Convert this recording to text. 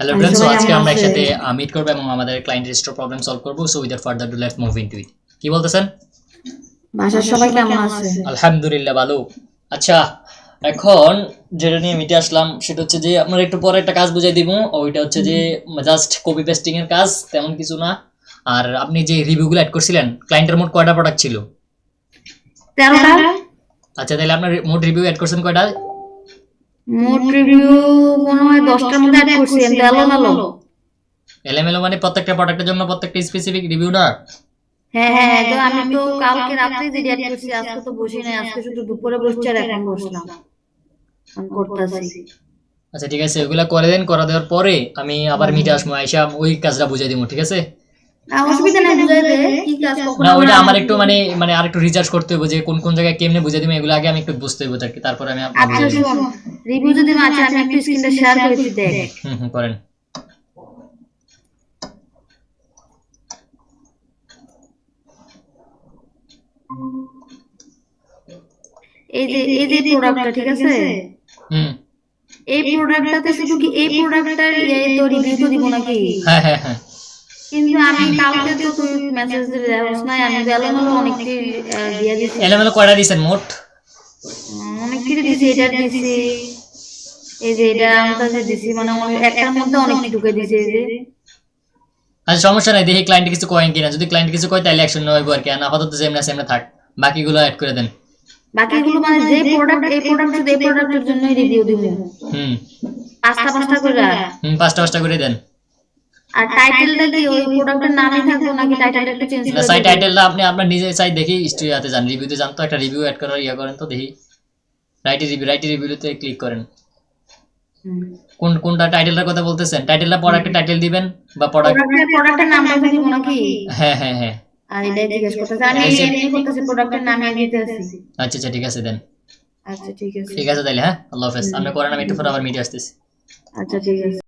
Hello friends, so আজকে আমরা একসাথে মিট করব এবং আমাদের ক্লায়েন্ট রেজিস্টার প্রবলেম সলভ করব। So without further do let's move into ইট। কি বলতেছেন? বাসার সবাই কেমন আছে? আলহামদুলিল্লাহ ভালো। আচ্ছা, এখন যেটা নিয়ে মিটে আসলাম সেটা হচ্ছে যে আপনার একটু পরে একটা কাজ বুঝাই দিব। ওইটা হচ্ছে যে জাস্ট কপি পেস্টিং এর কাজ, তেমন কিছু না। আর আপনি যে রিভিউগুলো অ্যাড করছিলেন, ক্লায়েন্টের মোট কয়টা প্রোডাক্ট ছিল? 13টা। আচ্ছা, তাহলে আপনার মোট রিভিউ অ্যাড করছেন কয়টা? মোট রিভিউ মনে হয় 10টার মধ্যে অ্যাড করছি, আমি তো এলোমেলো। এলোমেলো মানে প্রত্যেকটা প্রোডাক্টের জন্য প্রত্যেকটা স্পেসিফিক রিভিউ না? হ্যাঁ, তো আমি তো কালকে রাত্রে যে অ্যাড করছি, আজকে তো বসি নাই, আজকে শুধু দুপুরে বসছি আর এখন বসলাম, আমি করতেছি। আচ্ছা ঠিক আছে, ওগুলা করে দেন। করা দেওয়ার পরে আমি আবার মিটে আসবো, আইসা ওই কাজটা বুঝাই দিব, ঠিক আছে? না, অসুবিধা নেই, বুঝাই দে কি কাজ কখন। না, ওইটা আমার একটু মানে মানে আরেকটু রিসার্চ করতে হবে যে কোন কোন জায়গায় কেমনে বুঝাই দিব, এগুলো আগে আমি একটু বুঝতে হবে আর কি, তারপরে আমি আপনাকে আচ্ছা বুঝাই দিব। শোন, রিভিউ যদি আছে আমি একটু স্ক্রিনটা শেয়ার করেছি, দেখ। করেন। এই যে প্রোডাক্টটা, ঠিক আছে? হুম। এই প্রোডাক্টটাতে শুধু কি এই প্রোডাক্টটার তো রিভিউ তো দিব নাকি? হ্যাঁ হ্যাঁ হ্যাঁ। কিন্তু আমি কালকে তো তুই মেসেজ দিলে দেওয়াস নাই, আমি তো এলোমেলো অনেকটি দিয়ে দিছি। এলোমেলো কয়টা দিয়েছেন মোট? অনেকটি দিছি, এটা দিছি, এই যে এটা আমটা যে দিছি, মানে একটার মধ্যে অনেকটি ঢুকে দিছি, এই যে। আচ্ছা সমস্যা নাই, দেখি ক্লায়েন্ট কিছু কয়েন কিনা। যদি ক্লায়েন্ট কিছু কয় তাহলে অ্যাকশন নেওয়া হইব আর কি, আর না আপাতত যেমন আছে এমনি থাক। বাকিগুলো অ্যাড করে দেন। বাকিগুলো মানে যে প্রোডাক্ট, এই প্রোডাক্ট শুধু এই প্রোডাক্টের জন্যই রিভিউ দিব। হুম। পাঁচটা পাঁচটা করে। পাঁচটা পাঁচটা করে দেন। আর টাইটেলটা কি ওই প্রোডাক্টের নামই থাকবে নাকি টাইটেলটা একটু চেঞ্জ না, করে সাইট দিব? টাইটেলটা আপনি আপনার নিজে সাইট দেখি হিস্ট্রিতে যান, রিভিউতে যান, তো একটা রিভিউ অ্যাড করার ইয়া করেন তো দেখি। রাইট রিভিউতে ক্লিক করেন। কোনটা টাইটেলটার কথা বলতেছেন? টাইটেলটা প্রোডাক্টের টাইটেল দিবেন বা প্রোডাক্টের নামটা তো দিব নাকি? হ্যাঁ হ্যাঁ হ্যাঁ। আর এটাই জিজ্ঞেস করতেছি, আমি এমনি করতেছি, প্রোডাক্টের নামে দিতে আছি। আচ্ছা আচ্ছা ঠিক আছে দেন। আচ্ছা ঠিক আছে। ঠিক আছে তাইলে, হ্যাঁ আল্লাহ হাফেজ। আপনি করেন, আমি একটু পরে আবার মিটে আসতেছি। আচ্ছা ঠিক আছে।